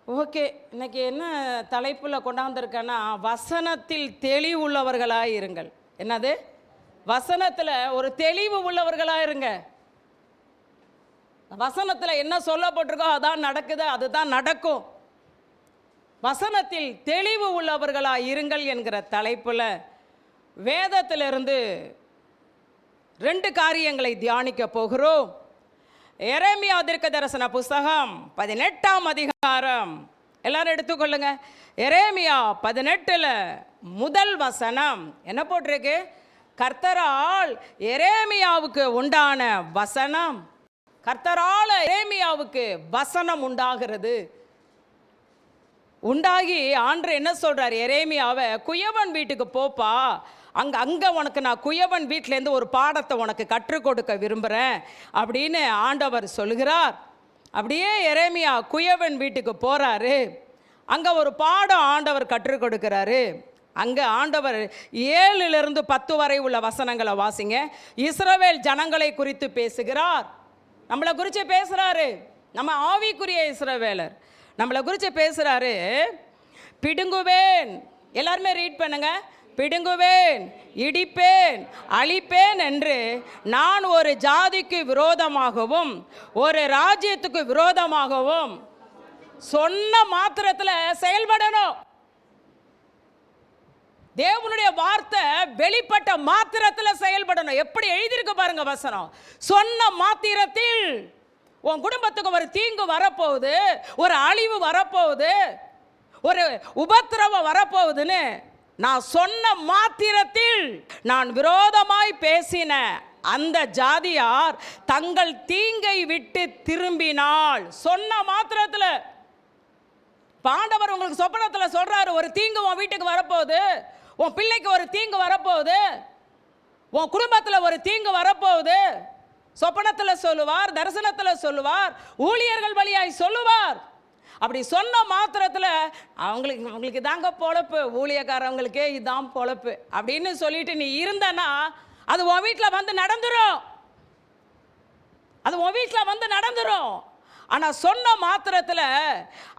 Okay, இன்னைக்கு என்ன தலைப்பில் கொண்டாந்துருக்கேன்னா, வசனத்தில் தெளிவுள்ளவர்களாக இருங்கள். என்னது? வசனத்தில் ஒரு தெளிவு உள்ளவர்களாக இருங்க. வசனத்தில் என்ன சொல்லப்பட்டிருக்கோ அதான் நடக்குது, அதுதான் நடக்கும். வசனத்தில் தெளிவு உள்ளவர்களாக இருங்கள் என்கிற தலைப்பில் வேதத்திலிருந்து 2 காரியங்களை தியானிக்க போகிறோம். எரேமியா தீர்க்கதரிசன புஸ்தகம் 18ஆம் அதிகாரம். எல்லாரும் எடுத்துக்கொள்ளுங்க. எரேமியா 18ல் முதல் வசனம் என்ன போட்டிருக்கு? கர்த்தரால் எரேமியாவுக்கு உண்டான வசனம். கர்த்தரால் எரேமியாவுக்கு வசனம் உண்டாகிறது. உண்டாகி ஆண்டவர் என்ன சொல்றார்? எரேமியாவை குயவன் வீட்டுக்கு போப்பா, அங்கே உனக்கு நான் குயவன் வீட்டிலேருந்து ஒரு பாடத்தை உனக்கு கற்றுக் கொடுக்க விரும்புகிறேன் அப்படின்னு ஆண்டவர் சொல்கிறார். அப்படியே எரேமியா குயவன் வீட்டுக்கு போகிறாரு. அங்கே ஒரு பாடம் ஆண்டவர் கற்றுக் கொடுக்கிறாரு. அங்கே ஆண்டவர் 7லிருந்து 10 வரை உள்ள வசனங்களை வாசிங்க. இஸ்ரவேல் ஜனங்களை குறித்து பேசுகிறார். நம்மளை குறித்து பேசுகிறாரு. நம்ம ஆவிக்குரிய இஸ்ரவேலர். நம்மளை குறித்து பேசுகிறாரு. பிடுங்குவேன், எல்லாருமே ரீட் பண்ணுங்க. பிடுங்குவேன், இடிப்பேன், அழிப்பேன் என்று நான் ஒரு ஜாதிக்கு விரோதமாகவும் ஒரு ராஜ்யத்துக்கு விரோதமாகவும் சொன்ன மாத்திரத்தில் செயல்படணும். தேவனுடைய வார்த்தை வெளிப்பட்ட மாத்திரத்தில் செயல்படணும். எப்படி எழுதியிருக்கு பாருங்க வசனம். சொன்ன மாத்திரத்தில் உன் குடும்பத்துக்கு ஒரு தீங்கு வரப்போகுது, ஒரு அழிவு வரப்போகுது, ஒரு உபத்திரவம் வரப்போகுதுன்னு நான் சொன்ன மாத்திரத்தில் நான் விரோதமாய் பேசின அந்த ஜாதியார் தங்கள் தீங்கை விட்டு திரும்பினால், சொன்ன மாத்திரத்தில். ஆண்டவர் உங்களுக்கு சொப்பனத்தில் சொல்றாரு, ஒரு தீங்கு உன் வீட்டுக்கு வரப்போகுது, உன் பிள்ளைக்கு ஒரு தீங்கு வரப்போகுது, உன் குடும்பத்தில் ஒரு தீங்கு வரப்போகுது. சொப்பனத்தில் சொல்லுவார், தரிசனத்தில் சொல்லுவார், ஊழியர்கள் வழியாய் சொல்லுவார். அப்படி சொன்ன மாத்திரத்தில் அவங்களுக்கு தாங்க பொழப்பு, ஊழியக்காரவங்களுக்கே இதுதான் பொழப்பு அப்படின்னு சொல்லிட்டு நீ இருந்தனா அது உன் வீட்டில் வந்து நடந்துடும். அது உன் வீட்டில் வந்து நடந்துடும். ஆனால் சொன்ன மாத்திரத்தில்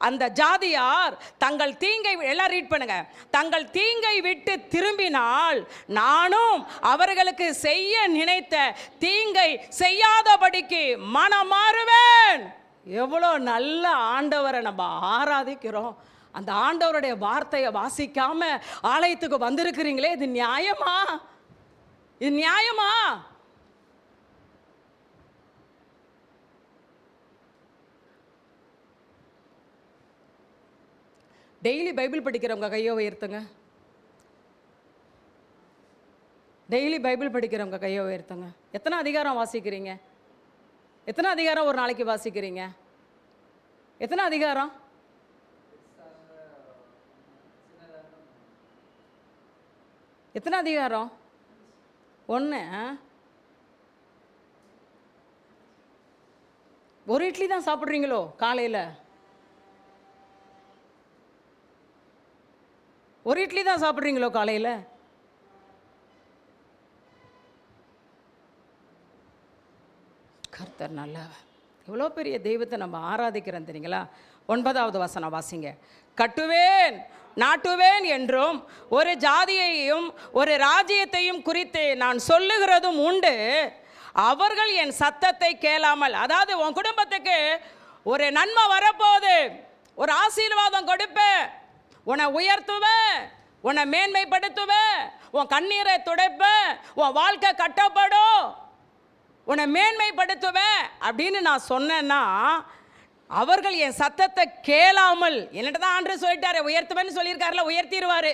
அந்த ஜாதியார் தங்கள் தீங்கை, எல்லாம் ரீட் பண்ணுங்க, தங்கள் தீங்கை விட்டு திரும்பினால் நானும் அவர்களுக்கு செய்ய நினைத்த தீங்கை செய்யாதபடிக்கு மனம் மாறுவேன். எவ்வளோ நல்ல ஆண்டவரை நம்ம ஆராதிக்கிறோம். அந்த ஆண்டவருடைய வார்த்தையை வாசிக்காம ஆலயத்துக்கு வந்திருக்கிறீங்களே, இது நியாயமா? இது நியாயமா? டெய்லி பைபிள் படிக்கிறவங்க கையை உயர்த்துங்க. டெய்லி பைபிள் படிக்கிறவங்க கையை உயர்த்துங்க. எத்தனை அதிகாரம் வாசிக்கிறீங்க? எத்தனை அதிகாரம் ஒரு நாளைக்கு வாசிக்கிறீங்க? எத்தனை அதிகாரம்? எத்தனை அதிகாரம்? 1. ஒரு இட்லி தான் சாப்பிட்றீங்களோ காலையில்? ஒரு இட்லி தான் சாப்பிட்றீங்களோ காலையில்? கர்த்தர் நல்லவர். எவ்வளோ பெரிய தெய்வத்தை நம்ம ஆராதிக்கிறோம் தெரியுங்களா? 9வது வசனம் வாசிங்க. கட்டுவேன், நாட்டுவேன் என்றும் ஒரு ஜாதியையும் ஒரு ராஜ்யத்தையும் குறித்து நான் சொல்லுகிறதும் உண்டு, அவர்கள் என் சத்தத்தை கேளாமல். அதாவது உன் குடும்பத்துக்கு ஒரு நன்மை வரப்போகுது, ஒரு ஆசீர்வாதம் கொடுப்பேன், உன்னை உயர்த்துவேன், உன்னை மேன்மைப்படுத்துவேன், உன் கண்ணீரை துடைப்பேன், உன் வாழ்க்கை கட்டப்படும், உன்னை மேன்மைப்படுத்துவேன் அப்படின்னு நான் சொன்னேன்னா அவர்கள் என் சத்தத்தை கேளாமல், என்னட்டு தான் ஆண்டு சொல்லிட்டாரு, உயர்த்துவேன்னு சொல்லியிருக்காருல, உயர்த்திடுவார்.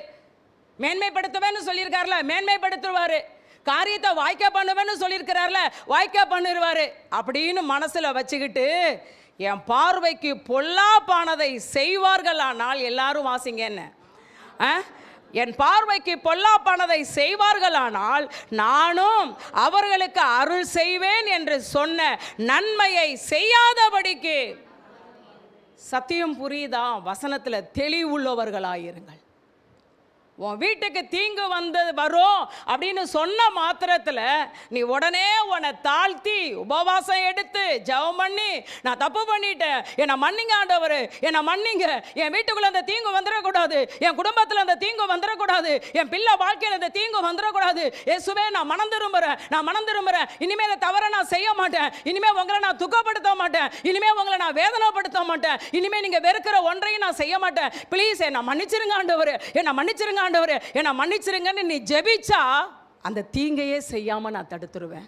மேன்மைப்படுத்துவேன்னு சொல்லியிருக்காருல, மேன்மைப்படுத்துவார். காரியத்தை வாய்க்க பண்ணுவேன்னு சொல்லியிருக்கிறார்ல, வாய்க்க பண்ணிடுவார். அப்படின்னு மனசில் வச்சுக்கிட்டு என் பார்வைக்கு பொல்லாப்பானதை செய்வார்கள். ஆனால் எல்லாரும் வாசிங்க என்ன, என் பார்வைக்கு பொல்லாப்பானதை செய்வார்களானால் நானும் அவர்களுக்கு அருள் செய்வேன் என்று சொன்ன நன்மையை செய்யாதபடிக்கு. சத்தியம் புரியுதா? வசனத்தில் தெளிவுள்ளவர்களாயிருங்கள். உன் வீட்டுக்கு தீங்கு வரும் அப்படின்னு சொன்ன மாத்திரத்தில் நீ உடனே உன்னை தாழ்த்தி உபவாசம் எடுத்து ஜெபம் பண்ணி, நான் தப்பு பண்ணிட்டேன், என்னை மன்னிங்க ஆண்டவர், என்னை மன்னிங்க, என் வீட்டுக்குள்ள அந்த தீங்கு வந்துடக்கூடாது, என் குடும்பத்தில் அந்த தீங்கு வந்துடக்கூடாது, என் பிள்ளை வாழ்க்கையில் அந்த தீங்கு வந்துடக்கூடாது, இயேசுவே நான் மனம் திரும்புறேன், இனிமேல் தவற நான் செய்ய மாட்டேன், இனிமேல் உங்களை நான் துக்கப்படுத்த மாட்டேன், இனிமேல் உங்களை நான் வேதனைப்படுத்த மாட்டேன், இனிமேல் நீங்கள் வெறுக்கிற ஒன்றையும் நான் செய்ய மாட்டேன், ப்ளீஸ் என்னை மன்னிச்சிருங்க ஆண்டவர், என்னை மன்னிச்சிருங்க ஆண்டவரே, என்னை மன்னிச்சிருங்கன்னு நீ ஜெபிச்சா அந்த தீங்கையே செய்யாம நான் தடுத்துருவேன்.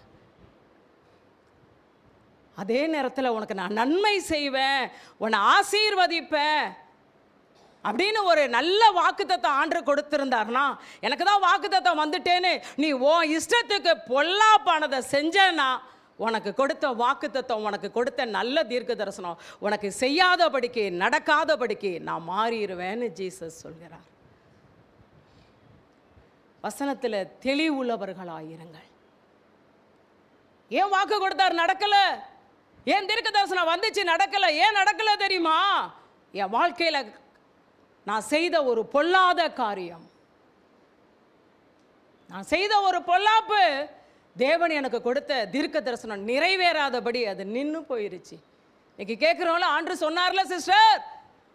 அதே நேரத்தில் உனக்கு நான் நன்மை செய்வேன், உன்னை ஆசீர்வதிப்பேன் அப்படின்னு ஒரு நல்ல வாக்குத்தத்தம் ஆண்டவர் கொடுத்திருந்தார்னா, எனக்கு தான் வாக்குத்தத்தம் வந்துட்டேன்னு நீ உன் இஷ்டத்துக்கு பொல்லாப்பானதை செஞ்சேன்னா, உனக்கு கொடுத்த வாக்குத்தத்தம், உனக்கு கொடுத்த நல்ல தீர்க்க தரிசனம் உனக்கு செய்யாதபடிக்கு நடக்காதபடிக்கு நான் மாறிடுவேன்னு ஜீசஸ் சொல்கிறார். வசனத்தில் தெளிவுள்ளவர்களாயிருங்கள். ஏன் வாக்கு கொடுத்தார் நடக்கல? ஏன் தீர்க்க தரிசனம் வந்துச்சு நடக்கல? ஏன் நடக்கல தெரியுமா? என் வாழ்க்கையில் நான் செய்த ஒரு பொல்லாத காரியம், நான் செய்த ஒரு பொல்லாப்பு, தேவன் எனக்கு கொடுத்த தீர்க்க தரிசனம் நிறைவேறாதபடி அது நின்று போயிருச்சு. இன்னைக்கு கேட்குறோம்ல, ஆண்டு சொன்னார்ல சிஸ்டர்,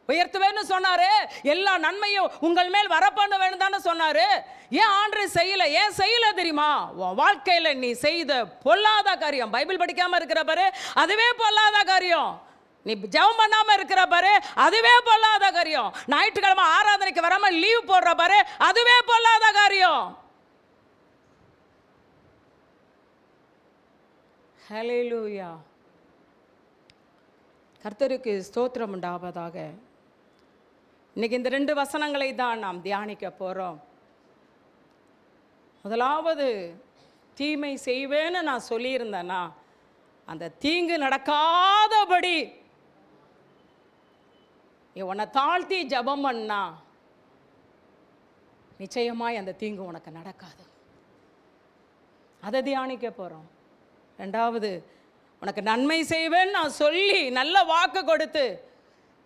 உயர்த்துவேன்னு சொன்னாரு, எல்லா நன்மையும் உங்கள் மேல் வரப்பண்ண வேணும் தானே சொன்னாரு. ஏன் ஆண்டு செய்யல? ஏன் செய்யல தெரியுமா? உன் வாழ்க்கையில் நீ செய்த பொல்லாத காரியம், பைபிள் படிக்காம இருக்கிற பாரு அதுவே பொல்லாத காரியம், நீ ஜெபம் பண்ணாம இருக்கிற பாரு அதுவே பொல்லாத காரியம், ஞாயிற்றுக்கிழமை ஆராதனைக்கு வராம லீவ் போடுற பாரு அதுவே பொல்லாத காரியம். ஹல்லேலூயா. கர்த்தருக்கு ஸ்தோத்திரம் உண்டாவதாக. இன்னைக்கு இந்த 2 வசனங்களை தான் நாம் தியானிக்க போகிறோம். முதலாவது, தீமை செய்வேன்னு நான் சொல்லியிருந்தேன்னா அந்த தீங்கு நடக்காதபடி உன்னை தாழ்த்தி ஜெபம் பண்ணா நிச்சயமாய் அந்த தீங்கு உனக்கு நடக்காது. அதை தியானிக்க போகிறோம். 2வது, உனக்கு நன்மை செய்வேன்னு நான் சொல்லி நல்ல வாக்கு கொடுத்து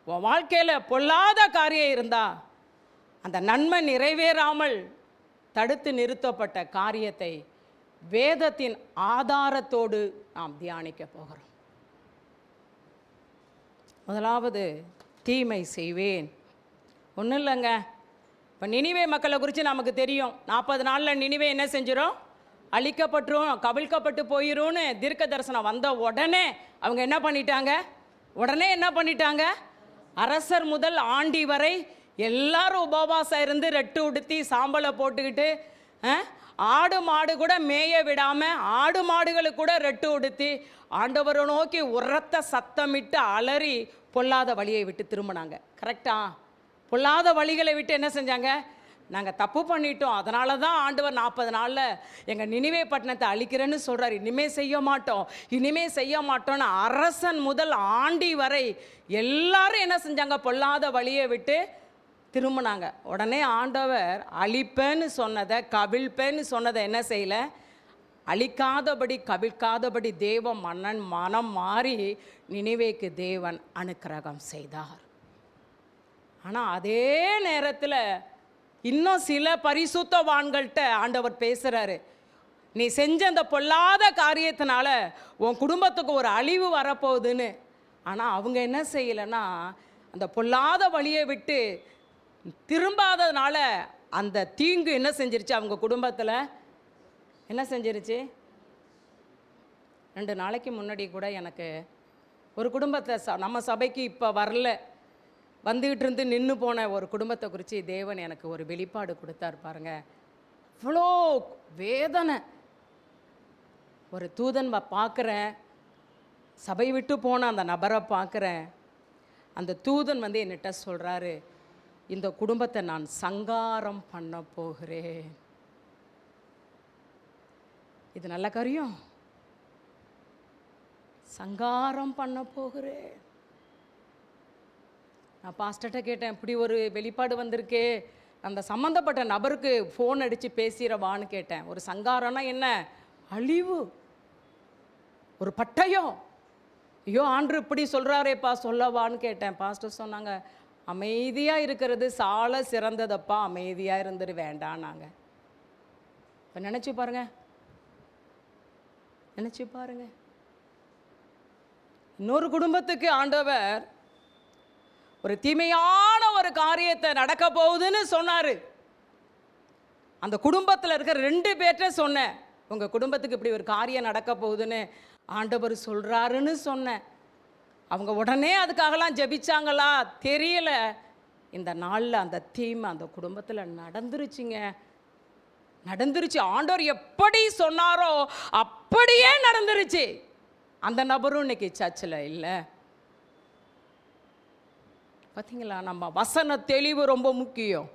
உன் வாழ்க்கையில் பொல்லாத காரியம் இருந்தா அந்த நன்மை நிறைவேறாமல் தடுத்து நிறுத்தப்பட்ட காரியத்தை வேதத்தின் ஆதாரத்தோடு நாம் தியானிக்க போகிறோம். முதலாவது, தீமை செய்வேன். ஒன்றும் இல்லைங்க, இப்போ நினிவே மக்களை குறித்து நமக்கு தெரியும். 40 நாளில் நினிவே என்ன செஞ்சிடும்? அழிக்கப்பட்டுரும், கவிழ்க்கப்பட்டு போயிரும்னு தீர்க்க தரிசனம் வந்த உடனே அவங்க என்ன பண்ணிட்டாங்க? அரசர் முதல் ஆண்டி வரை எல்லாரும் உபவாசம் இருந்து ரெட்டு உடுத்தி சாம்பலை போட்டுக்கிட்டு, ஆடு மாடு கூட மேய விடாமல் ஆடு மாடுகளுக்கு கூட ரெட்டு உடுத்தி ஆண்டவரை நோக்கி உரத்த சத்தமிட்டு அலறி பொல்லாத வழியை விட்டு திரும்பினாங்க. கரெக்டா? பொல்லாத வழிகளை விட்டு என்ன செஞ்சாங்க? நாங்கள் தப்பு பண்ணிட்டோம், அதனால தான் ஆண்டவர் 40 நாளில் எங்கள் நினிவே பட்டணத்தை அழிக்கிறேன்னு சொல்கிறார். இனிமே செய்ய மாட்டோன்னு அரசன் முதல் ஆண்டி வரை எல்லாரும் என்ன செஞ்சாங்க? பொல்லாத வழியை விட்டு திரும்பினாங்க. உடனே ஆண்டவர் அழிப்பேன்னு சொன்னதை, கவிழ்ப்பேன்னு சொன்னதை என்ன செய்யலை? அழிக்காதபடி கவிழ்க்காதபடி தேவ மனம் மாறி நினிவேக்கு தேவன் அனுக்கிரகம் செய்தார். ஆனால் அதே நேரத்தில் இன்னும் சில பரிசுத்தவான்கள்கிட்ட ஆண்டவர் பேசுகிறாரு, நீ செஞ்ச அந்த பொல்லாத காரியத்தினால உன் குடும்பத்துக்கு ஒரு அழிவு வரப்போகுதுன்னு. ஆனால் அவங்க என்ன செய்யலைன்னா, அந்த பொல்லாத வழியை விட்டு திரும்பாததுனால அந்த தீங்கு என்ன செஞ்சிருச்சு? அவங்க குடும்பத்தில் என்ன செஞ்சிருச்சு? 2 நாளைக்கு முன்னாடி கூட எனக்கு ஒரு குடும்பத்தை, நம்ம சபைக்கு இப்போ வரல, வந்துக்கிட்டு இருந்து நின்று போன ஒரு குடும்பத்தை குறித்து தேவன் எனக்கு ஒரு வெளிப்பாடு கொடுத்தார் பாருங்க. இவ்வளோ வேதனை. ஒரு தூதன் பார்க்குறேன், சபை விட்டு போன அந்த நபரை பார்க்குறேன். அந்த தூதன் என்னிட்ட சொல்கிறாரு, இந்த குடும்பத்தை நான் சங்காரம் பண்ண போகிறேன். இது நல்ல காரியம். சங்காரம் பண்ண போகிறேன். நான் பாஸ்டர்கிட்ட கேட்டேன், இப்படி ஒரு வெளிப்பாடு வந்திருக்கே, அந்த சம்மந்தப்பட்ட நபருக்கு ஃபோன் அடித்து பேசிடுவான்னு கேட்டேன். ஒரு சங்காரம்னா என்ன? அழிவு, ஒரு பட்டயம். ஐயோ ஆண்டு இப்படி சொல்கிறாரேப்பா, சொல்லவான்னு கேட்டேன். பாஸ்டர் சொன்னாங்க, அமைதியாக இருக்கிறது சால சிறந்ததப்பா, அமைதியாக இருந்துட்டு வேண்டாம். நாங்கள் இப்போ நினச்சி பாருங்க, நினச்சி பாருங்க. இன்னொரு குடும்பத்துக்கு ஆண்டவர் ஒரு தீமையான ஒரு காரியத்தை நடக்க போகுதுன்னு சொன்னார். அந்த குடும்பத்தில் இருக்கிற 2 பேர்கிட்ட சொன்னேன், உங்கள் குடும்பத்துக்கு இப்படி ஒரு காரியம் நடக்க போகுதுன்னு ஆண்டவர் சொல்கிறாருன்னு சொன்னேன். அவங்க உடனே அதுக்காகலாம் ஜெபிச்சாங்களா தெரியல. இந்த நாளில் அந்த தீமை அந்த குடும்பத்தில் நடந்துருச்சுங்க, நடந்துருச்சு. ஆண்டவர் எப்படி சொன்னாரோ அப்படியே நடந்துருச்சு. அந்த நபரும் இன்னைக்கு சர்ச்சில் இல்லை. பார்த்தீங்களா, நம்ம வசன தெளிவு ரொம்ப முக்கியம்.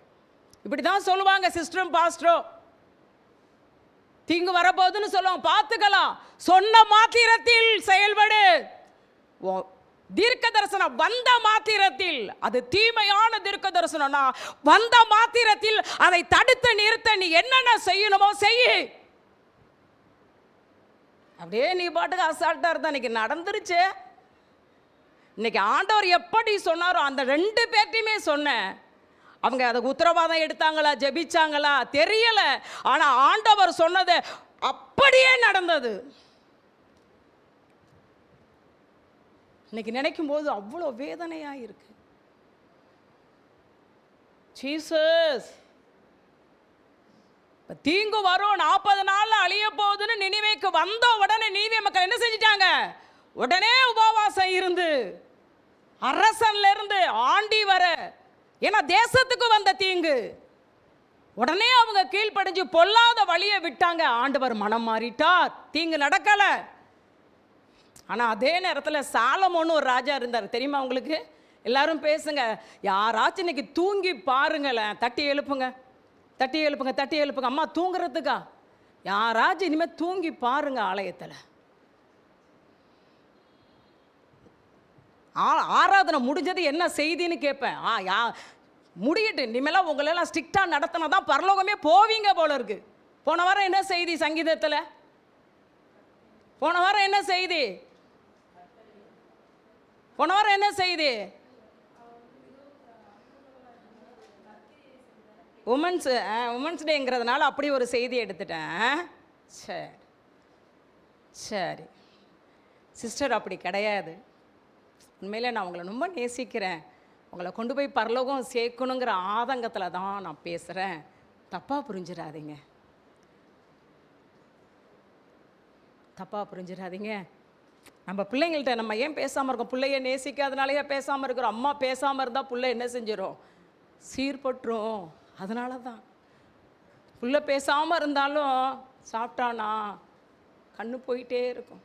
இப்படி தான் சொல்லுவாங்க சிஸ்டரும் பாஸ்டரும், தீங்கு வரப்போகுதுன்னு சொல்லுவாங்க, பார்த்துக்கலாம், சொன்ன மாத்திரத்தில் செயல்படு. தீர்க்க தரிசனம் வந்த மாத்திரத்தில், அது தீமையான தீர்க்க தரிசனம்னா வந்த மாத்திரத்தில் அதை தடுத்து நிறுத்த நீ என்னென்ன செய்யணுமோ செய்யு. அப்படியே நீ பாட்டுக்கு அசால்ட்டா இருந்தா இன்னைக்கு நடந்துருச்சு. இன்னைக்கு ஆண்டவர் எப்படி சொன்னாரோ அந்த 2 பேர்ட்டையுமே சொன்னேன். அவங்க அதுக்கு உத்தரவாதம் எடுத்தாங்களா, ஜெபிச்சாங்களா தெரியல. ஆனா ஆண்டவர் சொன்னது அப்படியே நடந்தது. இன்னைக்கு நினைக்கும் போது அவ்வளோ வேதனையா இருக்கு. ஜீசஸ், தீங்கு வரும் 40 நாள்ல அழிய போகுதுன்னு நினிவேக்கு வந்த உடனே நினிவே மக்கள் என்ன செஞ்சிட்டாங்க? உடனே உபவாசம் இருந்து அரசன்ல இருந்து ஆண்டி வர, ஏன்னா தேசத்துக்கு வந்த தீங்கு, உடனே அவங்க கீழ்ப்படிஞ்சு பொல்லாத வழியை விட்டாங்க. ஆண்டவர் மனம் மாறிட்டார், தீங்கு நடக்கல. ஆனா அதே நேரத்தில் சாலமோன்னு ஒரு ராஜா இருந்தார், தெரியுமா உங்களுக்கு? எல்லாரும் பேசுங்க. யாராச்சும் இன்னைக்கு தூங்கி பாருங்களேன், தட்டி எழுப்புங்க, தட்டி எழுப்புங்க, தட்டி எழுப்புங்க. அம்மா தூங்குறதுக்கா? யாராச்சும் இனிமேல் தூங்கி பாருங்க. ஆலயத்தில் ஆராதனை முடிஞ்சது என்ன செய்தின்னு கேட்பேன். முடியட்டு, இனிமேலாம் உங்களெல்லாம் ஸ்ட்ரிக்டாக நடத்தினா தான் பரலோகமே போவீங்க போல இருக்கு. போன வாரம் என்ன செய்தி சங்கீதத்தில்? போன வாரம் என்ன செய்தி? போன வாரம் என்ன செய்தி? உமன்ஸ் டேங்கிறதுனால அப்படி ஒரு செய்தி எடுத்துட்டேன். சரி சரி சிஸ்டர், அப்படி கிடையாது. உண்மையில் நான் உங்களை ரொம்ப நேசிக்கிறேன். உங்களை கொண்டு போய் பரலோகம் சேர்க்கணுங்கிற ஆதங்கத்தில் தான் நான் பேசுகிறேன். தப்பாக புரிஞ்சிடாதீங்க, தப்பாக புரிஞ்சிடாதீங்க. நம்ம பிள்ளைங்கள்ட்ட நம்ம ஏன் பேசாமல் இருக்கோம்? பிள்ளைய நேசிக்காதனாலேயே பேசாமல் இருக்கிறோம். அம்மா பேசாமல் இருந்தால் பிள்ளை என்ன செஞ்சிடும்? சீர்பட்டுரும். அதனால தான் பிள்ளை பேசாமல் இருந்தாலும் சாப்பிட்டானா கண்ணு போயிட்டே இருக்கும்.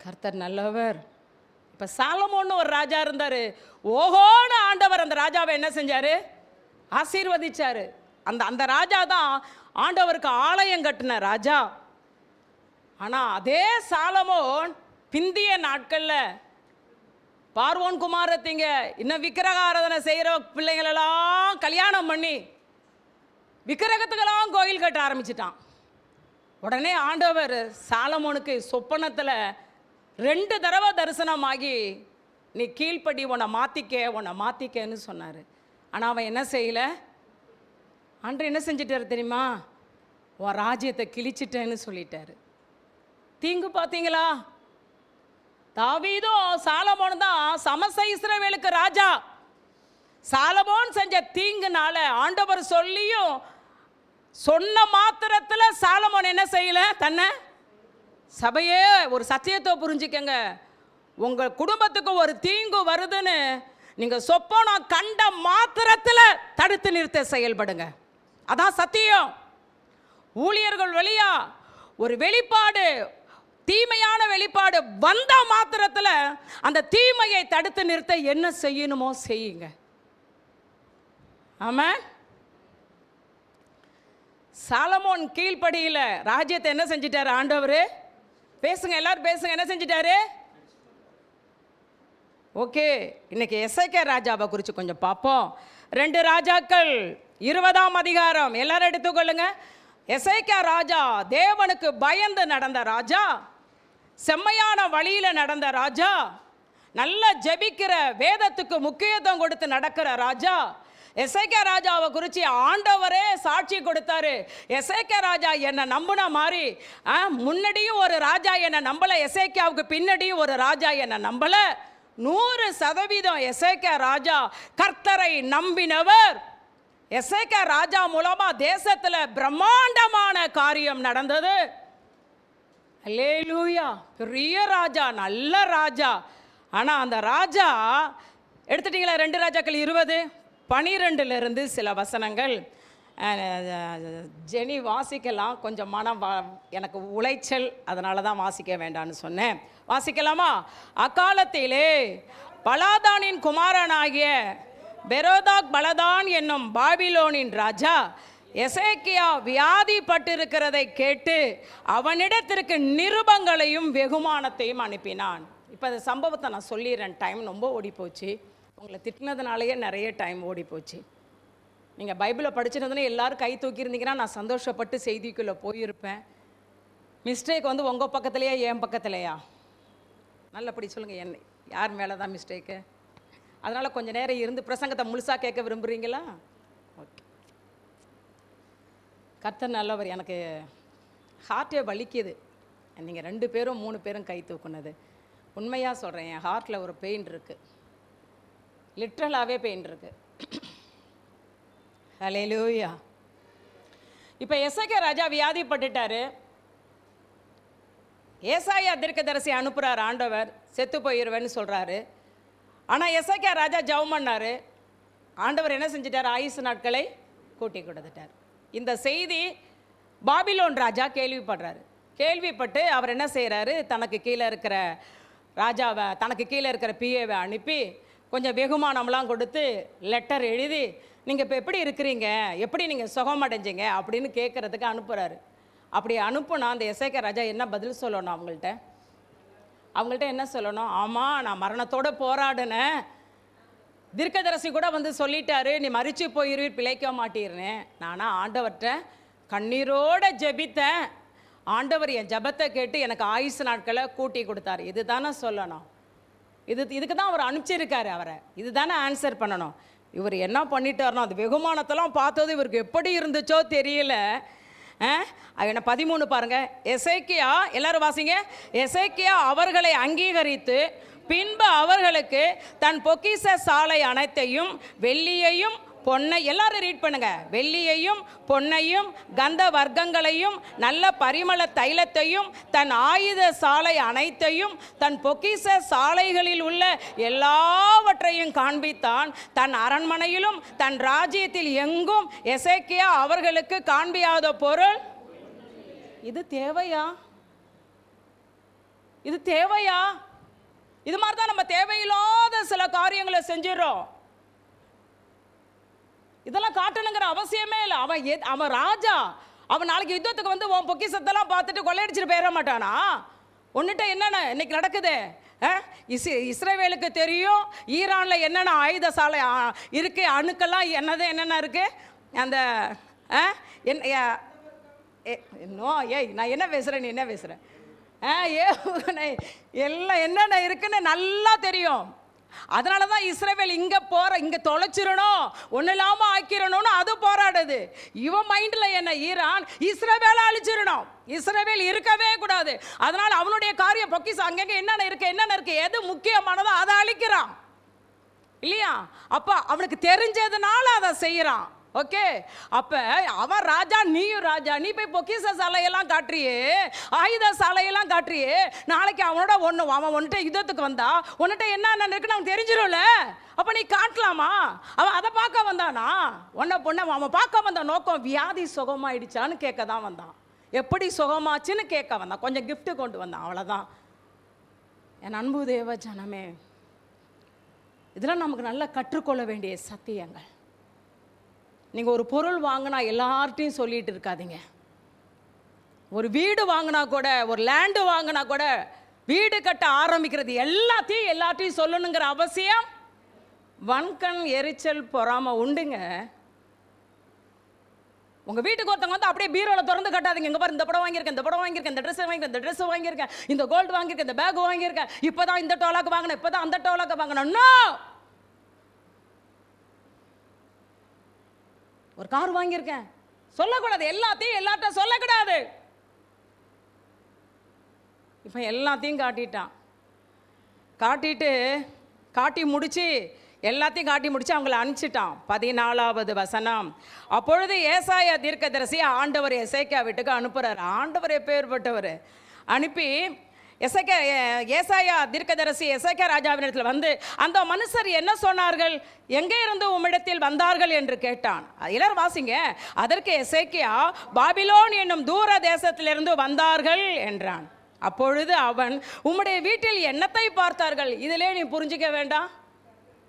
கர்த்தர் நல்லவர். இப்போ சாலமோன்னு ஒரு ராஜா இருந்தார். ஓஹோன்னு ஆண்டவர் அந்த ராஜாவை என்ன செஞ்சார்? ஆசீர்வதிச்சார். அந்த ராஜா தான் ஆண்டவருக்கு ஆலயம் கட்டின ராஜா. ஆனால் அதே சாலமோன் பிந்திய நாட்களில் பார்வோன் குமாரத்திங்க இன்னும் விக்கிரக ஆராதனை செய்கிற பிள்ளைங்களெல்லாம் கல்யாணம் பண்ணி விக்கிரகத்துக்கெல்லாம் கோயில் கட்ட ஆரம்பிச்சிட்டான். உடனே ஆண்டவர் சாலமோனுக்கு சொப்பனத்தில் 2 தடவை தரிசனமாகி நீ கீழ்ப்படி, உன்னை மாற்றிக்கன்னு சொன்னார். ஆனால் அவன் என்ன செய்யலை? ஆண்டவர் என்ன செஞ்சிட்டார் தெரியுமா? உன் ராஜ்யத்தை கிழிச்சிட்டேன்னு சொல்லிட்டாரு. தீங்கு பார்த்தீங்களா? தாவீதும் சாலமோன் தான் சமஸ்த இஸ்ரவேலுக்கு ராஜா. சாலமோன் செஞ்ச தீங்குனால ஆண்டவர் சொல்லியும் சொன்ன மாத்திரத்தில் சாலமோன் என்ன செய்யல? தன்னை சபையே ஒரு சத்தியத்தை புரிஞ்சுக்கங்க. உங்கள் குடும்பத்துக்கு ஒரு தீங்கு வருதுன்னு நீங்கள் சொப்பனம் கண்ட மாத்திரத்தில் தடுத்து நிறுத்த செயல்படுங்க. அதான் சத்தியம். ஊழியர்கள் வழியா ஒரு வெளிப்பாடு, தீமையான வெளிப்பாடு வந்த மாத்திரத்தில் அந்த தீமையை தடுத்து நிறுத்த என்ன செய்யணுமோ செய்யுங்க. ஆமாம். சாலமோன் கீழ்ப்படியில் ராஜ்யத்தை என்ன செஞ்சிட்டாரு ஆண்டவர்? பேசுங்க, எல்லாரும் பேசுங்க. என்ன செஞ்சிட்டாரு? ஓகே, இன்னைக்கு எசேக்கியா ராஜாவை குறித்து கொஞ்சம் பார்ப்போம். 2 ராஜாக்கள் 20ஆம் அதிகாரம் எல்லாரும் எடுத்துக்கொள்ளுங்க. எசேக்கியா ராஜா தேவனுக்கு பயந்து நடந்த ராஜா, செம்மையான வழியில் நடந்த ராஜா, நல்ல ஜெபிக்கிற, வேதத்துக்கு முக்கியத்துவம் கொடுத்து நடக்கிற ராஜா. எசேக்கியா ராஜாவை குறித்து ஆண்டவரே சாட்சி கொடுத்தாரு. எசேக்கியா ராஜா என்னை நம்பின மாதிரி முன்னாடியும் ஒரு ராஜா என்னை நம்பலை, எசேக்கியாவுக்கு பின்னாடியும் ஒரு ராஜா என்னை நம்பலை. 100% எசேக்கியா ராஜா கர்த்தரை நம்பினவர். எசேக்கியா ராஜா மூலமா தேசத்தில் பிரம்மாண்டமான காரியம் நடந்தது. அல்லேலூயா. பெரிய ராஜா, நல்ல ராஜா. ஆனால் அந்த ராஜா எடுத்துட்டீங்களா? 2 ராஜாக்கள் 20:12 சில வசனங்கள். ஜெனி வாசிக்கலாம், கொஞ்சம் மனம் எனக்கு உளைச்சல், அதனால தான் வாசிக்க வேண்டான்னு சொன்னேன். வாசிக்கலாமா? அக்காலத்திலே பலாதானின் குமாரனாகிய பெரோதாக் பலதான் என்னும் பாபிலோனின் ராஜா எசேக்கியா வியாதிப்பட்டிருக்கிறதை கேட்டு அவனிடத்திற்கு நிருபங்களையும் வெகுமானத்தையும் அனுப்பினான். இப்போ அந்த சம்பவத்தை நான் சொல்லிடுறேன், டைம் ரொம்ப ஓடி போச்சு. உங்களை திட்டினதுனாலேயே நிறைய டைம் ஓடி போச்சு. நீங்கள் பைபிளை படிச்சிருந்தோன்னே எல்லோரும் கை தூக்கியிருந்தீங்கன்னா நான் சந்தோஷப்பட்டு செய்திக்குள்ளே போயிருப்பேன். மிஸ்டேக் வந்து உங்கள் பக்கத்துலையா என் பக்கத்துலையா? நல்லபடி சொல்லுங்கள், என்ன யார் மேலே தான் மிஸ்டேக்கு? அதனால் கொஞ்சம் நேரம் இருந்து பிரசங்கத்தை முழுசாக கேட்க விரும்புகிறீங்களா? ஓகே. கர்த்தர் நல்லவர். எனக்கு ஹார்ட்டே வலிக்குது. நீங்கள் 2 பேரும் 3 பேரும் கை தூக்குனது. உண்மையாக சொல்கிறேன், என் ஹார்ட்டில் ஒரு பெயின் இருக்குது, லிட்ரலாகவே பெயின் இருக்குது. ஹல்லேலூயா. இப்போ எசேக்கியா ராஜா வியாதிப்பட்டுட்டாரு. ஏசாயா தீர்க்கதரிசி அனுப்புகிறார் ஆண்டவர், செத்து போயிடுவேன்னு சொல்கிறாரு. ஆனால் எசேக்கியா ராஜா ஜெபம் பண்ணார். ஆண்டவர் என்ன செஞ்சிட்டார்? ஆயுசு நாட்களை கூட்டி கொடுத்துட்டார். இந்த செய்தி பாபிலோன் ராஜா கேள்விப்படுறாரு. கேள்விப்பட்டு அவர் என்ன செய்கிறாரு? தனக்கு கீழே இருக்கிற ராஜாவை, தனக்கு கீழே இருக்கிற பிஏவை அனுப்பி கொஞ்சம் வெகுமானம்லாம் கொடுத்து லெட்டர் எழுதி, நீங்கள் இப்போ எப்படி இருக்கிறீங்க, எப்படி நீங்கள் சுகம் அடைஞ்சிங்க அப்படின்னு கேட்குறதுக்கு அனுப்புகிறாரு. அப்படி அனுப்புனா அந்த எசேக்கியா ராஜா என்ன பதில் சொல்லணும்? அவங்கள்ட்ட என்ன சொல்லணும்? ஆமாம், நான் மரணத்தோடு போராடினேன், தீர்க்கதரிசி கூட வந்து சொல்லிட்டாரு, நீ மரிச்சு போயிருவீர், பிழைக்க மாட்டீர்னு. நானாக ஆண்டவர்கிட்ட கண்ணீரோடு ஜெபித்தேன். ஆண்டவர் என் ஜெபத்தை கேட்டு எனக்கு ஆயுசு நாட்களை கூட்டி கொடுத்தாரு. இது தானே சொல்லணும். இதுக்கு தான் அவர் அனுப்பிச்சிருக்காரு அவரை. இது தானே ஆன்சர் பண்ணணும். இவர் என்ன பண்ணிட்டாருனோ அது வெகுமானத்தெல்லாம் பார்த்தது இவருக்கு எப்படி இருந்துச்சோ தெரியல. என்ன 13 பாருங்கள். எசேக்கியா, எல்லாரும் வாசிங்க. எசேக்கியா அவர்களை அங்கீகரித்து பின்பு அவர்களுக்கு தன் பொக்கிஷ சாலை அனைத்தையும் வெள்ளியையும் பொன்னை, எல்லாரும் ரீட் பண்ணுங்க, வெள்ளியையும் பொன்னையும் கந்த வர்க்கங்களையும் நல்ல பரிமள தைலத்தையும் தன் ஆயுத சாலை அனைத்தையும் தன் பொக்கிஷ சாலைகளில் உள்ள எல்லாவற்றையும் காண்பித்தான். தன் அரண்மனையிலும் தன் ராஜ்யத்தில் எங்கும் எசேக்கியா அவர்களுக்கு காண்பியாத பொருள். இது தேவையா? இது தேவையா? இது மாதிரி தான் நம்ம தேவையில்லாத சில காரியங்களை செஞ்சிடறோம். இதெல்லாம் காட்டணுங்கிற அவசியமே இல்லை. அவன் ராஜா. அவன் நாளைக்கு யுத்தத்துக்கு வந்து உன் பொக்கிஷத்தெல்லாம் பார்த்துட்டு கொள்ளையடிச்சிட்டு போயிட மாட்டானா? ஒன்றுட்ட என்னென்ன இன்னைக்கு நடக்குது? இஸ்ரேவேலுக்கு தெரியும் ஈரானில் என்னென்ன ஆயுத சாலை இருக்கு, அணுக்கெல்லாம் என்னென்ன இருக்கு. அந்த நான் என்ன பேசுகிறேன், நீ என்ன பேசுகிற? எல்லாம் என்னென்ன இருக்குன்னு நல்லா தெரியும். அதனால தான் இஸ்ரவேல் இங்கே தொலைச்சிடணும், ஒன்றும் இல்லாமல் ஆக்கிடணும்னு அது போராடுது. இவன் மைண்டில் என்ன? ஈரான் இஸ்ரவேலை அழிச்சிடணும், இஸ்ரவேல் இருக்கவே கூடாது. அதனால் அவனுடைய காரியம் பொக்கிஷம் அங்கங்கே என்னென்ன இருக்கு, எது முக்கியமானதோ அதை அழிக்கிறான் இல்லையா? அப்போ அவனுக்கு தெரிஞ்சதுனால அதை செய்கிறான். ஓகே, அப்போ அவன் ராஜா, நீயும் ராஜா. நீ போய் பொக்கிஷ சாலையெல்லாம் காட்டுறியே, ஆயுத சாலையெல்லாம் காட்டுறியே. நாளைக்கு அவனோட அவன் ஒன்றுட்ட யுத்தத்துக்கு வந்தா உன்னிட்ட என்ன இருக்குன்னு அவன் தெரிஞ்சிடும்ல. அப்போ நீ காட்டலாமா? அவன் அதை பார்க்க வந்தானா? பொண்ணை அவன் பார்க்க வந்த நோக்கம் வியாதி சுகமாயிடுச்சான்னு கேட்க தான் வந்தான். எப்படி சுகமாச்சுன்னு கேட்க வந்தான். கொஞ்சம் கிஃப்ட்டு கொண்டு வந்தான், அவ்வளோதான். என் அன்பு தேவ ஜனமே, இதெல்லாம் நமக்கு நல்லா கற்றுக்கொள்ள வேண்டிய சத்தியங்கள். நீங்கள் ஒரு பொருள் வாங்கினா எல்லார்ட்டையும் சொல்லிட்டு இருக்காதீங்க. ஒரு வீடு வாங்கினா கூட, ஒரு லேண்டு வாங்கினா கூட, வீடு கட்ட ஆரம்பிக்கிறது எல்லாத்தையும் சொல்லணுங்கிற அவசியம் வன்கண் எரிச்சல் பொறாமை உண்டுங்க. உங்கள் வீட்டுக்கு ஒருத்தவங்க வந்து அப்படியே பீரோவில் திறந்து கட்டாதீங்க. இங்கே பாரு, இந்த படம் வாங்கியிருக்கேன், இந்த படம் வாங்கியிருக்கேன், இந்த ட்ரெஸ் வாங்கியிருக்கேன், இந்த ட்ரெஸ் வாங்கியிருக்கேன், இந்த கோல்டு வாங்கியிருக்கேன், இந்த பேக் வாங்கியிருக்கேன், இப்போ தான் இந்த டோலாக்கு வாங்கினேன், இப்போ தான் அந்த டோலாக்கு வாங்கினேன். ஒரு கார் வாங்கியிருக்கேன் சொல்லக்கூடாது. எல்லாத்தையும் எல்லார்ட்ட சொல்லக்கூடாது. இப்போ எல்லாத்தையும் காட்டிட்டான். காட்டி முடிச்சு எல்லாத்தையும் காட்டி முடிச்சு அவங்கள அனுப்பிச்சிட்டான். 14வது வசனம். அப்பொழுது ஏசாயா தீர்க்கதரிசி ஆண்டவர் எசேக்கியா வீட்டுக்கு அனுப்புகிறார். ஆண்டவர் எப்பேற்பட்டவர். அனுப்பி ஏசாயா தீர்க்கதரிசி எசேக்கியா ராஜாவினிடத்தில் வந்து, அந்த மனுஷர் என்ன சொன்னார்கள், எங்கே இருந்து உம்மிடத்தில் வந்தார்கள் என்று கேட்டான். எல்லாரும் வாசிங்க. அதற்கு எசேக்கியா, பாபிலோன் என்னும் தூர தேசத்திலிருந்து வந்தார்கள் என்றான். அப்பொழுது அவன், உம்முடைய வீட்டில் என்னத்தை பார்த்தார்கள்? இதிலே நீ புரிஞ்சிக்க வேண்டாம்.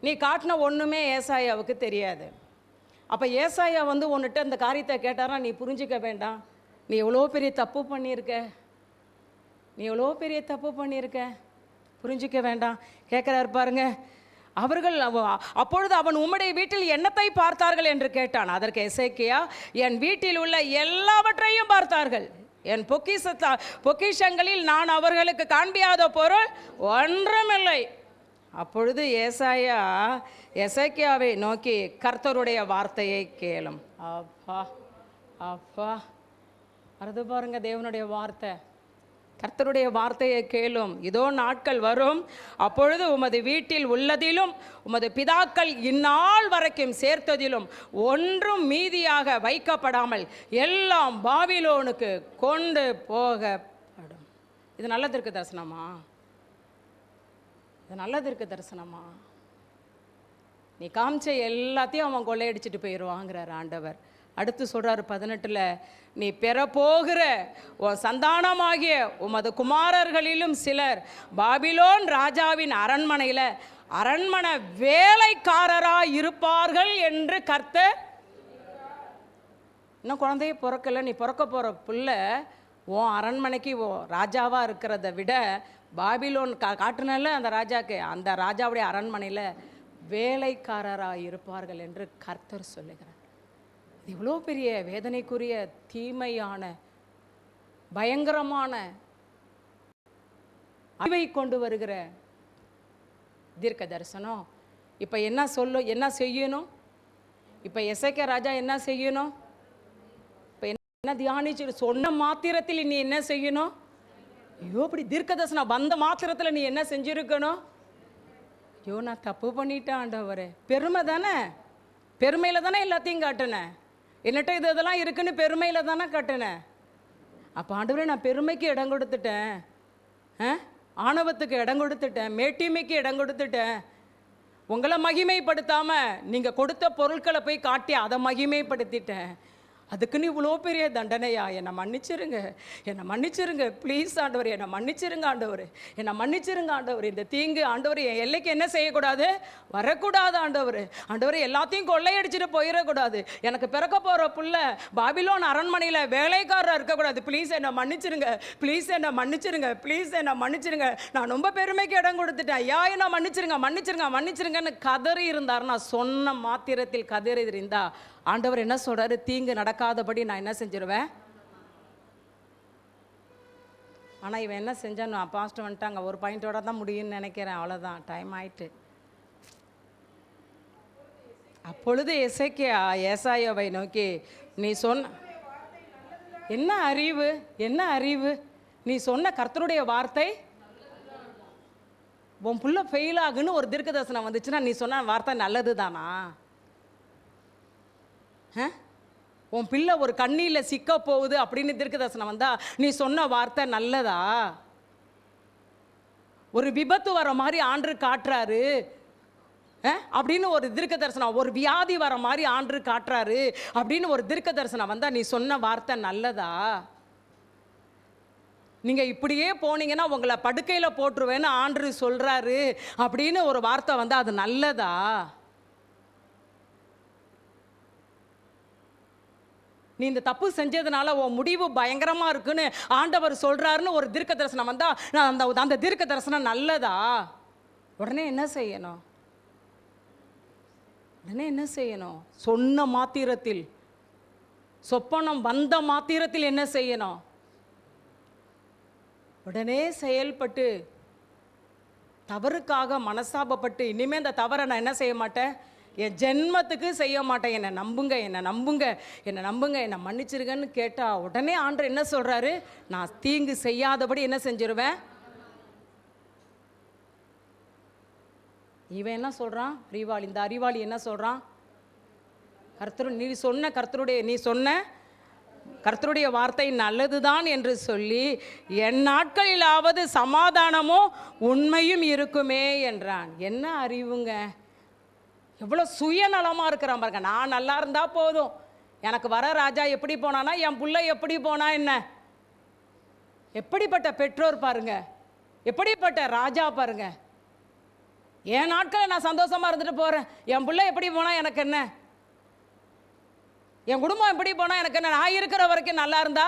நீ காட்டின ஒன்றுமே ஏசாயாவுக்கு தெரியாது. அப்போ ஏசாயா வந்து உன்னிட்ட இந்த காரியத்தை கேட்டாரா, நீ புரிஞ்சிக்க வேண்டாம். நீ எவ்வளோ பெரிய தப்பு பண்ணியிருக்க, புரிஞ்சிக்க வேண்டாம். கேட்குறாரு பாருங்க. அப்பொழுது அவன், உம்முடைய வீட்டில் என்னத்தை பார்த்தார்கள் என்று கேட்டான். அதற்கு எசேக்கியா, என் வீட்டில் உள்ள எல்லாவற்றையும் பார்த்தார்கள். என் பொக்கிஷங்களில் நான் அவர்களுக்கு காண்பியாத பொருள் ஒன்றுமில்லை. அப்பொழுது ஏசாயா எசேக்கியாவை நோக்கி, கர்த்தருடைய வார்த்தையை கேளும். அப்பா அது பாருங்க, தேவனுடைய வார்த்தை. கர்த்தருடைய வார்த்தையை கேளும். இதோ நாட்கள் வரும், அப்பொழுது உமது வீட்டில் உள்ளதிலும் உமது பிதாக்கள் இந்நாள் வரைக்கும் சேர்த்ததிலும் ஒன்றும் மீதியாக வைக்கப்படாமல் எல்லாம் பாபிலோனுக்கு கொண்டு போகப்படும். இது நல்ல தீர்க்க தரிசனமா? இது நல்ல தீர்க்க தரிசனமா? நீ காமிச்ச எல்லாத்தையும் அவன் கொள்ளையடிச்சிட்டு போயிடுவாங்கிறார் ஆண்டவர். அடுத்து சொல்கிறார் 18, நீ பெறப்போகிற உன் சந்தானமாகிய உமது குமாரர்களிலும் சிலர் பாபிலோன் ராஜாவின் அரண்மனையில் அரண்மனை வேலைக்காரராக இருப்பார்கள் என்று கர்த்தர். இன்னும் குழந்தைய பிறக்கலை, நீ பிறக்க போகிற பிள்ளை உன் அரண்மனைக்கு ராஜாவாக இருக்கிறத விட பாபிலோன் காட்டுனல அந்த ராஜாக்கு, அந்த ராஜாவுடைய அரண்மனையில் வேலைக்காரராக இருப்பார்கள் என்று கர்த்தர் சொல்லுகிறார். இவ்வளோ பெரிய வேதனைக்குரிய தீமையான பயங்கரமான அறிவை கொண்டு வருகிற தீர்க்க தரிசனம். இப்போ என்ன செய்யணும்? இப்போ எசேக்கியா ராஜா என்ன செய்யணும்? இப்போ என்ன தியானிச்சு சொன்ன மாத்திரத்தில் நீ என்ன செய்யணும்? ஐயோ, இப்படி தீர்க்க தரிசனம் வந்த மாத்திரத்தில் நீ என்ன செஞ்சுருக்கணும்? ஐயோ, நான் தப்பு பண்ணிட்டேன் ஆண்டவரே. பெருமை தானே, பெருமையில் தானே எல்லாத்தையும் காட்டினேன். என்னட்ட இதெல்லாம் இருக்குன்னு பெருமையில் தானே காட்டினேன். அப்போ ஆண்டவரே, நான் பெருமைக்கு இடம் கொடுத்துட்டேன், ஆணவத்துக்கு இடம் கொடுத்துட்டேன், மேட்டிமைக்கு இடம் கொடுத்துட்டேன். உங்களை மகிமைப்படுத்தாமல் நீங்கள் கொடுத்த பொருட்களை போய் காட்டி அதை மகிமைப்படுத்திட்டேன். அதுக்குன்னு இவ்வளோ பெரிய தண்டனையா? என்னை மன்னிச்சிருங்க ப்ளீஸ் ஆண்டவர், என்னை மன்னிச்சிருங்க ஆண்டவர். இந்த தீங்கு ஆண்டவர் என் எல்லைக்கு என்ன செய்யக்கூடாது, வரக்கூடாது ஆண்டவர். எல்லாத்தையும் கொள்ளையடிச்சிட்டு போயிடக்கூடாது. எனக்கு பிறக்க போகிற புள்ள பாபிலோன் அரண்மனையில் வேலைக்காரராக இருக்கக்கூடாது. ப்ளீஸ் என்னை மன்னிச்சிருங்க. நான் ரொம்ப பெருமைக்கு இடம் கொடுத்துட்டேன். ஐயா, என்னை மன்னிச்சிருங்கன்னு கதறி இருந்தார். நான் சொன்ன மாத்திரத்தில் கதறி இருந்தா ஆண்டவர் என்ன சொல்றாரு? தீங்கு நடக்காதபடி நான் என்ன செஞ்சிருவேன். ஆனால் இவன் என்ன செஞ்சான்? பாஸ்டர் வந்துட்டாங்க, ஒரு பாயிண்டோட தான் முடியும்னு நினைக்கிறேன். அவ்வளோதான், டைம் ஆயிட்டு. அப்பொழுது எசேக்கியா ஏசாயாவை நோக்கி, நீ சொன்ன என்ன அறிவு, நீ சொன்ன கர்த்தருடைய வார்த்தை, உன் புள்ள ஃபெயில் ஆகுன்னு ஒரு தீர்க்க தரிசனம் வந்துச்சுன்னா நீ சொன்ன வார்த்தை நல்லது தானா? உன் பிள்ளை ஒரு கண்ணியில் சிக்க போகுது அப்படின்னு தீர்க்க தரிசனம் வந்தா நீ சொன்ன வார்த்தை நல்லதா? ஒரு விபத்து வர மாதிரி ஆண்டு காட்டுறாரு அப்படின்னு ஒரு தீர்க்க தரிசனம், ஒரு வியாதி வர மாதிரி ஆண்டு காட்டுறாரு அப்படின்னு ஒரு தீர்க்க தரிசனம் வந்தா நீ சொன்ன வார்த்தை நல்லதா? நீங்கள் இப்படியே போனீங்கன்னா உங்களை படுக்கையில் போட்டுருவேன்னு ஆண்டு சொல்கிறாரு அப்படின்னு ஒரு வார்த்தை வந்தால் அது நல்லதா? நீ இந்த தப்பு செஞ்சதுனால உன் முடிவு பயங்கரமாக இருக்குன்னு ஆண்டவர் சொல்கிறாருன்னு ஒரு தீர்க்க தரிசனம் வந்தால் நான் அந்த தீர்க்க தரிசனம் நல்லதா? உடனே என்ன செய்யணும்? சொன்ன மாத்திரத்தில் சொப்பனம் வந்த மாத்திரத்தில் என்ன செய்யணும்? உடனே செயல்பட்டு தவறுக்காக மனஸ்தாபப்பட்டு இனிமேல் இந்த தவறை நான் என்ன செய்ய மாட்டேன், என் ஜென்மத்துக்கு செய்ய மாட்டேன், என்னை நம்புங்க, என்னை நம்புங்க, என்னை நம்புங்க, என்னை மன்னிச்சிருங்கன்னு கேட்டால் உடனே ஆண்டவர் என்ன சொல்கிறாரு? நான் தீங்கு செய்யாதபடி என்ன செஞ்சிருவேன். இவன் என்ன சொல்கிறான்? அறிவாளி. இந்த அறிவாளி என்ன சொல்கிறான்? நீ சொன்ன கர்த்தருடைய வார்த்தை நல்லதுதான் என்று சொல்லி என் நாட்களிலாவது சமாதானமும் உண்மையும் இருக்குமே என்றான். என்ன அறிவுங்க! எவ்வளோ சுயநலமாக இருக்கிறான் பாருங்க. நான் நல்லா இருந்தால் போதும், எனக்கு வர ராஜா எப்படி போனானா என் பிள்ளை எப்படி போனா என்ன? எப்படிப்பட்ட பெற்றோர் பாருங்க, எப்படிப்பட்ட ராஜா பாருங்க. என் நாட்களை நான் சந்தோஷமாக இருந்துட்டு போகிறேன், என் பிள்ளை எப்படி போனால் எனக்கு என்ன, என் குடும்பம் எப்படி போனால் எனக்கு என்ன, நான் இருக்கிற வரைக்கும் நல்லா இருந்தா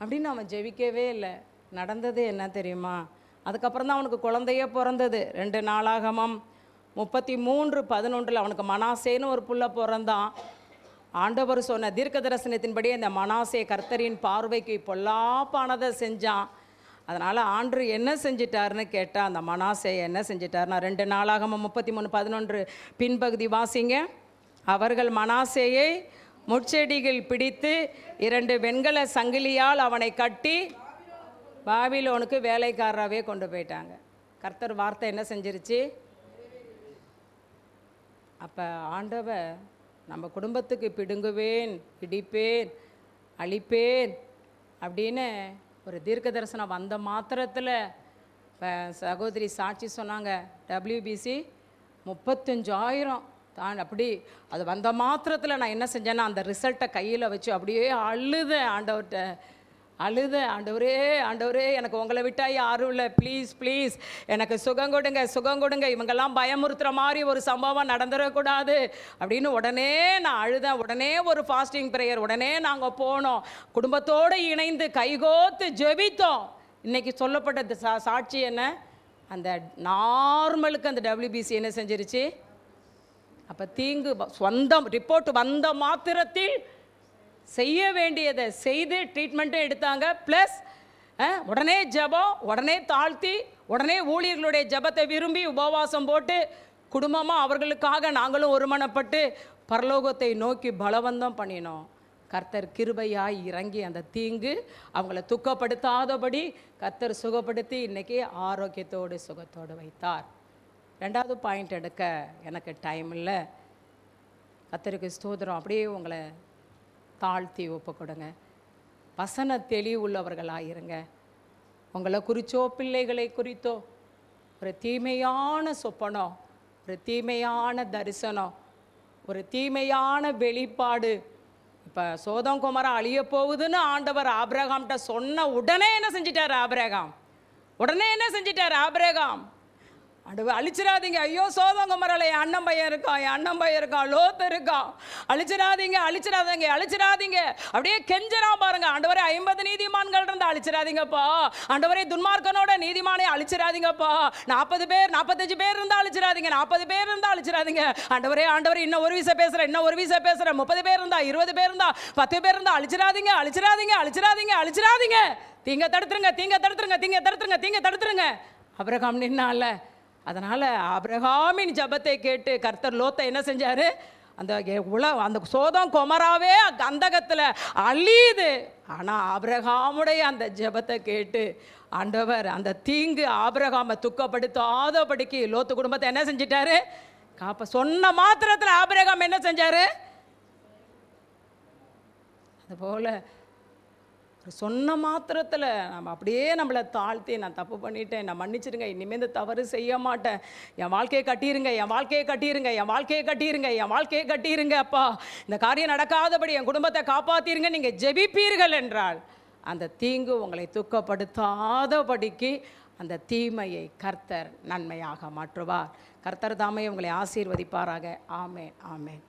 அப்படின்னு அவன் ஜெபிக்கவே இல்லை. நடந்தது என்ன தெரியுமா? அதுக்கப்புறம் தான் அவனுக்கு குழந்தையே பிறந்தது. 2 நாளாகமம் 33:11 அவனுக்கு மனாசேன்னு ஒரு புள்ள பிறந்தான். ஆண்டவர் சொன்ன தீர்க்க தரிசனத்தின்படி இந்த மனாசே கர்த்தரின் பார்வைக்கு பொல்லாப்பானதை செஞ்சான். அதனால் ஆண்டு என்ன செஞ்சிட்டாருன்னு கேட்டால், அந்த மனாசே என்ன செஞ்சிட்டாருன்னா 2 நாளாகமம் 33:11 பின்பகுதி வாசிங்க. அவர்கள் மனாசேயை முட்செடிகள் பிடித்து 2 வெண்கல சங்கிலியால் அவனை கட்டி பாபிலோனுக்கு வேலைக்காரராகவே கொண்டு போயிட்டாங்க. கர்த்தர் வார்த்தை என்ன செஞ்சிருச்சு? அப்போ ஆண்டவர் நம்ம குடும்பத்துக்கு பிடுங்குவேன், இடிப்பேன், அழிப்பேன் அப்படின்னு ஒரு தீர்க்க தரிசனம் வந்த மாத்திரத்தில் இப்போ சகோதரி சாட்சி சொன்னாங்க, WBC 35,000 தான். அப்படி அது வந்த மாத்திரத்தில் நான் என்ன செஞ்சேன்னா அந்த ரிசல்ட்டை கையில் வச்சு அப்படியே அழுதேன் ஆண்டவர்கிட்ட. ஆண்டவரே ஆண்டவரே, எனக்கு உங்களை விட்டால் யாரும் இல்லை, ப்ளீஸ் ப்ளீஸ் எனக்கு சுகம் கொடுங்க, இவங்கெல்லாம் பயமுறுத்துகிற மாதிரி ஒரு சம்பவம் நடந்துடக்கூடாது அப்படின்னு உடனே நான் அழுதேன். உடனே ஒரு ஃபாஸ்டிங் ப்ரேயர், உடனே நாங்கள் போனோம், குடும்பத்தோடு இணைந்து கைகோத்து ஜெபித்தோம். இன்றைக்கி சொல்லப்பட்ட சாட்சி என்ன? அந்த நார்மலுக்கு அந்த WBC என்ன செஞ்சிருச்சு? அப்போ தீங்கு சொந்தம் ரிப்போர்ட் வந்த மாத்திரத்தில் செய்ய வேண்டியதை செய்து ட்ரீட்மெண்ட்டும் எடுத்தாங்க. ப்ளஸ் உடனே ஜெபம், உடனே தாழ்த்தி, உடனே ஊழியர்களுடைய ஜெபத்தை விரும்பி உபவாசம் போட்டு குடும்பமாக அவர்களுக்காக நாங்களும் ஒருமனப்பட்டு பரலோகத்தை நோக்கி பலவந்தம் பண்ணினோம். கர்த்தர் கிருபையாய் இறங்கி அந்த தீங்கு அவங்கள துக்கப்படுத்தாதபடி கர்த்தர் சுகப்படுத்தி இன்றைக்கி ஆரோக்கியத்தோடு சுகத்தோடு வைத்தார். 2வது பாயிண்ட் எடுக்க எனக்கு டைம் இல்லை. கர்த்தருக்கு ஸ்தோத்திரம். அப்படியே உங்களை தாழ்த்தி ஒப்பு கொடுங்க. வசன தெளிவு உள்ளவர்களாயிருங்க. உங்களை குறித்தோ பிள்ளைகளை குறித்தோ ஒரு தீமையான சொப்பனம், ஒரு தீமையான தரிசனம், ஒரு தீமையான வெளிப்பாடு, இப்போ சோதம் குமாரா அழிய போகுதுன்னு ஆண்டவர் ஆபிரகாம்கிட்ட சொன்ன உடனே என்ன செஞ்சிட்டார் ஆபிரகாம்? ஆண்டவர் அழிச்சிடாதீங்க, ஐயோ சோதம் குமாரால என் அண்ணன் பையன் இருக்கான், லோத்து இருக்கான், அழிச்சிடாதீங்க அப்படியே கெஞ்சரா பாருங்க. ஆண்டவரே 50 நீதிமான்கள் இருந்து அழிச்சிடாதீங்கப்பா, ஆண்டவரே துன்மார்க்கனோட நீதிமானே அழிச்சிடாதீங்கப்பா, 40 பேர் 45 பேர் இருந்தா அழிச்சிடாதீங்க, 40 பேர் இருந்தா அழிச்சிடாதீங்க. ஆண்டவரே இன்னும் ஒரு வீச பேசுறேன், 30 பேர் இருந்தா 20 பேர் இருந்தா 10 பேர் இருந்தா அழிச்சிடாதீங்க. தீங்க தடுத்துருங்க. ஆபிரகாம் நின்னால. அதனால் ஆபிரகாமின் ஜெபத்தை கேட்டு கர்த்தர் லோத்தை என்ன செஞ்சார்? அந்த சோதம் கொமராவே கந்தகத்தில் அழியுது. ஆனால் ஆபிரகாமுடைய அந்த ஜெபத்தை கேட்டு ஆண்டவர் அந்த தீங்கு ஆபிரகாமை துக்கப்படுத்தாதபடிக்கு லோத்து குடும்பத்தை என்ன செஞ்சிட்டாரு? சொன்ன மாத்திரத்தில் ஆபிரகாம் என்ன செஞ்சார்? அதுபோல் சொன்ன மாத்திரத்தில் நம்ம அப்படியே நம்மளை தாழ்த்தி, நான் தப்பு பண்ணிட்டேன், நான் மன்னிச்சிடுங்க, இனிமேல் இந்த தவறு செய்ய மாட்டேன், என் வாழ்க்கையை கட்டிருங்க அப்பா, இந்த காரியம் நடக்காதபடி என் குடும்பத்தை காப்பாற்றிருங்க நீங்கள் ஜெபிப்பீர்கள் என்றால் அந்த தீங்கு உங்களை துக்கப்படுத்தாதபடிக்கு அந்த தீமையை கர்த்தர் நன்மையாக மாற்றுவார். கர்த்தர் தாமே உங்களை ஆசீர்வதிப்பாராக. ஆமென்.